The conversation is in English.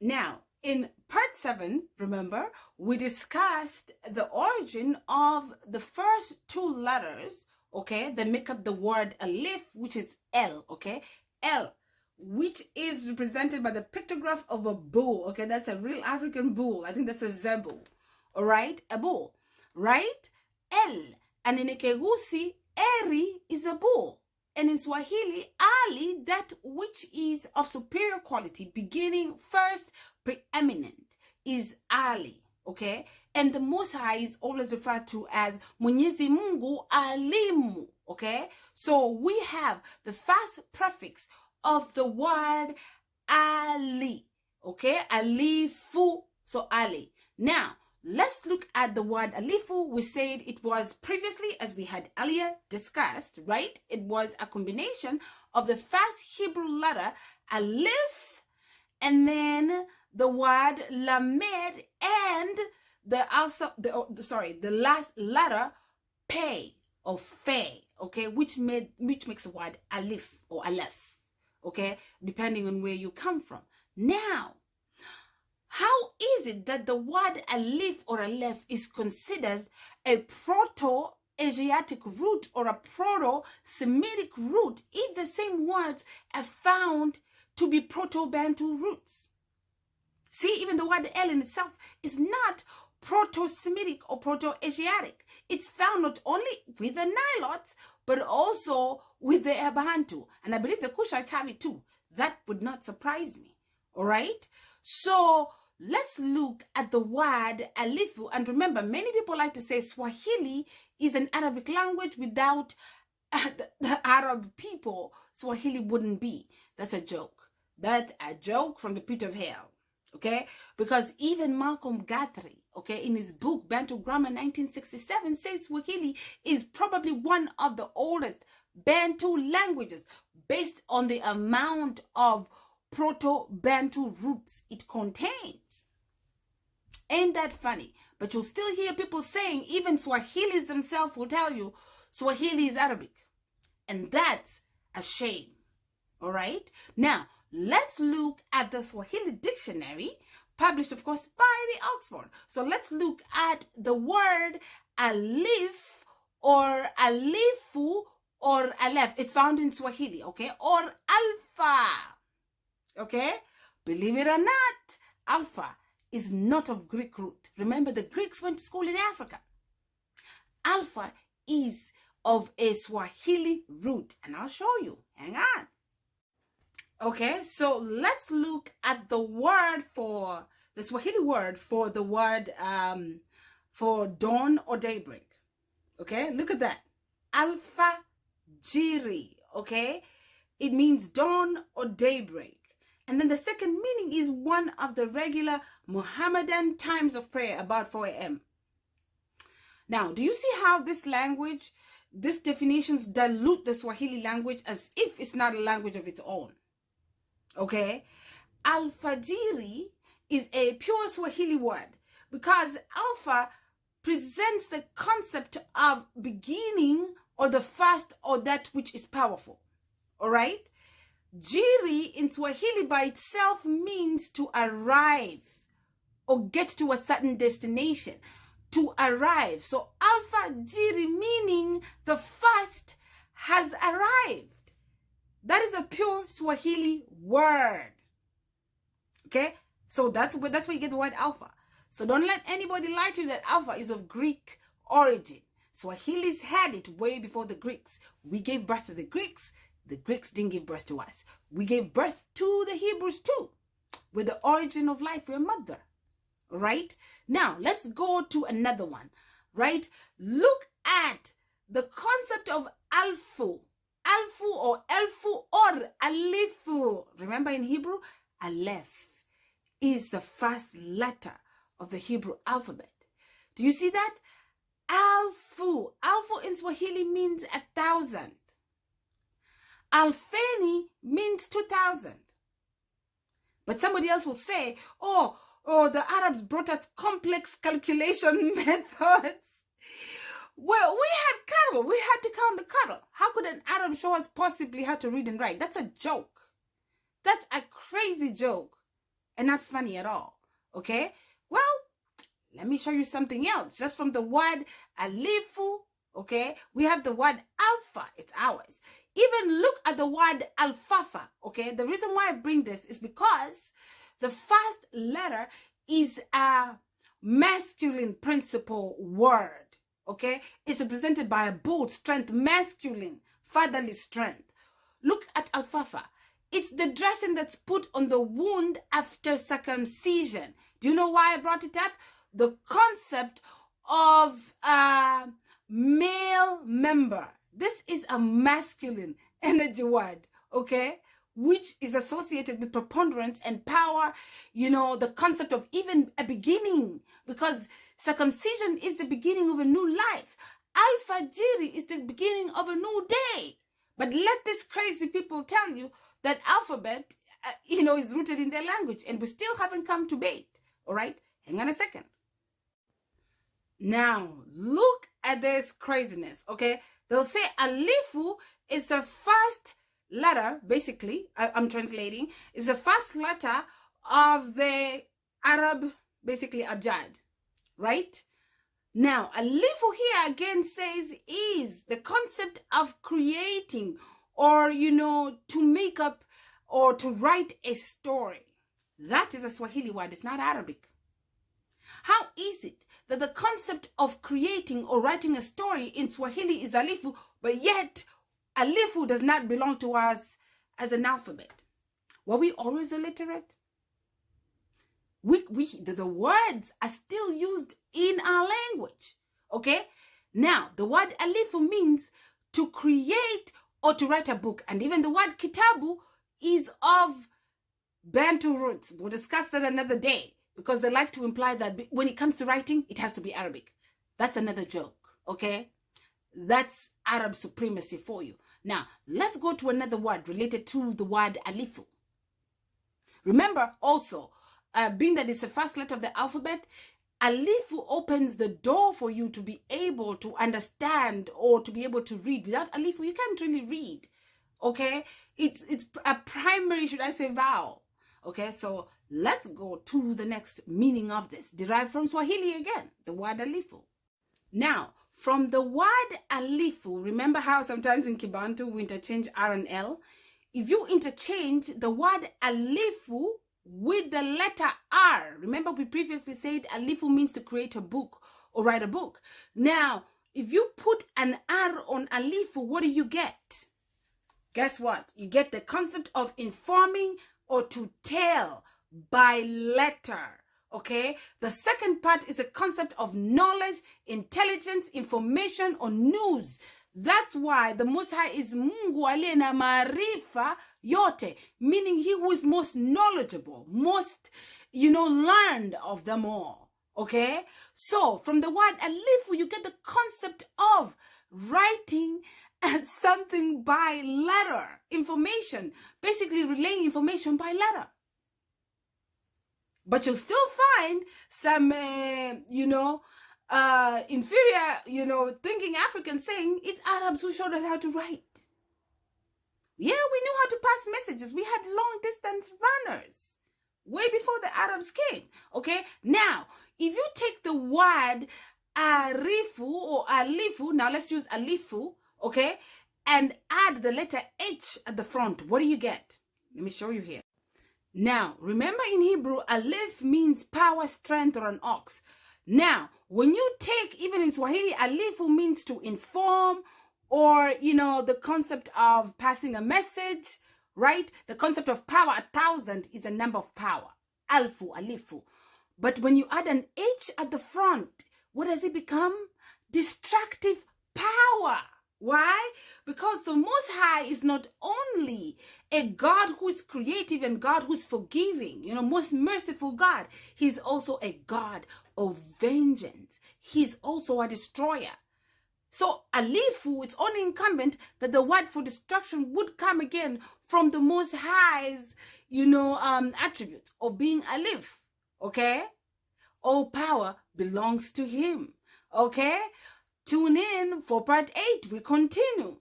Now, in part 7, remember, we discussed the origin of the first 2 letters, okay, that make up the word alif, which is L, okay? L, which is represented by the pictograph of a bull, okay? That's a real African bull. I think that's a zebu, all right? A bull, right? L. And in Ekegusi, Eri is a bull. And in Swahili, Ali, that which is of superior quality, beginning first, preeminent, is Ali, okay? And the Most High is always referred to as Mwenyezi Mungu Alimu, okay? So we have the first prefix of the word Ali, okay? Alifu, so Ali. Now, let's look at the word alifu. We said it was previously, as we had earlier discussed, right? It was a combination of the first Hebrew letter, alif, and then the word lamed, and the last letter, pei or fe, okay, which makes the word alif or aleph, okay, depending on where you come from. Now, how is it that the word alif or aleph is considered a Proto-Asiatic root or a Proto-Semitic root if the same words are found to be Proto-Bantu roots? See, even the word L in itself is not Proto-Semitic or Proto-Asiatic. It's found not only with the Nilotes, but also with the Bantu. And I believe the Kushites have it too. That would not surprise me. All right? So let's look at the word alifu. And remember, many people like to say Swahili is an Arabic language. Without the Arab people, Swahili wouldn't be. That's a joke. That's a joke from the pit of hell. Okay? Because even Malcolm Guthrie, okay, in his book Bantu Grammar 1967 says Swahili is probably one of the oldest Bantu languages based on the amount of Proto-Bantu roots it contains. Ain't that funny? But you'll still hear people saying, even Swahilis themselves will tell you, Swahili is Arabic. And that's a shame. All right? Now, let's look at the Swahili dictionary, published, of course, by the Oxford. So let's look at the word alif or alifu or aleph. It's found in Swahili, okay? Or alpha. Okay? Believe it or not, alpha is not of Greek root. Remember, the Greeks went to school in Africa. Alpha is of a Swahili root, and I'll show you. Hang on. Okay, so let's look at the word for the Swahili word for the word for dawn or daybreak. Okay, look at that. Alpha Jiri. Okay, it means dawn or daybreak. And then the second meaning is one of the regular Muhammadan times of prayer, about 4 a.m. Now, do you see how this language, these definitions dilute the Swahili language as if it's not a language of its own? Okay? Alfajiri is a pure Swahili word because alpha presents the concept of beginning or the first or that which is powerful. All right? Jiri in Swahili by itself means to arrive or get to a certain destination, to arrive. So alpha jiri meaning the first has arrived. That is a pure Swahili word. Okay? So that's where you get the word alpha. So don't let anybody lie to you that alpha is of Greek origin. Swahilis had it way before the Greeks. We gave birth to the Greeks. The Greeks didn't give birth to us. We gave birth to the Hebrews too. We're the origin of life. We're mother. Right? Now, let's go to another one. Right? Look at the concept of alfu. Alfu or elfu or alifu. Remember in Hebrew, aleph is the first letter of the Hebrew alphabet. Do you see that? Alfu. Alfu in Swahili means 1,000. Alfeni means 2,000. But somebody else will say, oh, the Arabs brought us complex calculation methods. Well, we had cattle. We had to count the cattle. How could an Arab show us possibly how to read and write? That's a joke. That's a crazy joke. and not funny at all. Okay? Well, let me show you something else. Just from the word alifu, okay, we have the word alpha. It's ours. Even look at the word alfalfa, okay? The reason why I bring this is because the first letter is a masculine principle word, okay? It's represented by a bold strength, masculine, fatherly strength. Look at alfalfa. It's the dressing that's put on the wound after circumcision. Do you know why I brought it up? The concept of a male member. This is a masculine energy word, okay? Which is associated with preponderance and power, you know, the concept of even a beginning, because circumcision is the beginning of a new life. Al-Fajiri is the beginning of a new day. But let these crazy people tell you that alphabet, you know, is rooted in their language, and we still haven't come to bait, all right? Hang on a second. Now, look at this craziness, okay? They'll say alifu is the first letter, basically, I'm translating, is the first letter of the Arab, basically, abjad, right? Now, alifu here again says is the concept of creating or, you know, to make up or to write a story. That is a Swahili word, it's not Arabic. How is it that the concept of creating or writing a story in Swahili is alifu, but yet alifu does not belong to us as an alphabet? Were we always illiterate? The words are still used in our language, okay? Now, the word alifu means to create or to write a book, and even the word kitabu is of Bantu roots. We'll discuss that another day, because they like to imply that when it comes to writing, it has to be Arabic. That's another joke, okay? That's Arab supremacy for you. Now, let's go to another word related to the word alifu. Remember also, being that it's the first letter of the alphabet, alifu opens the door for you to be able to understand or to be able to read. Without alifu, you can't really read, okay? It's a primary, should I say, vowel, okay? So let's go to the next meaning of this, derived from Swahili again, the word alifu. Now, from the word alifu, remember how sometimes in Kibantu we interchange R and L? If you interchange the word alifu with the letter R, remember we previously said alifu means to create a book or write a book. Now, if you put an R on alifu, what do you get? Guess what? You get the concept of informing or to tell by letter, okay? The second part is a concept of knowledge, intelligence, information, or news. That's why the Most High is Mungu aliye na maarifa yote, meaning he who is most knowledgeable, most, you know, learned of them all, okay? So from the word alifu, you get the concept of writing something by letter, information, basically relaying information by letter. But you'll still find some, inferior, thinking Africans saying it's Arabs who showed us how to write. Yeah, we knew how to pass messages. We had long distance runners way before the Arabs came. Okay, now if you take the word arifu or alifu, now let's use alifu, okay, and add the letter H at the front, what do you get? Let me show you here. Now, remember in Hebrew, alif means power, strength, or an ox. Now, when you take, even in Swahili, alifu means to inform, or, you know, the concept of passing a message, right? The concept of power, 1,000 is a number of power. Alfu, alifu. But when you add an H at the front, what does it become? Destructive power. Why? Because the Most High is not only a God who is creative and God who is forgiving, you know, most merciful God. He's also a God of vengeance. He's also a destroyer. So alifu, it's only incumbent that the word for destruction would come again from the Most High's, attribute of being alif. Okay? All power belongs to him. Okay? Tune in for part 8. We continue.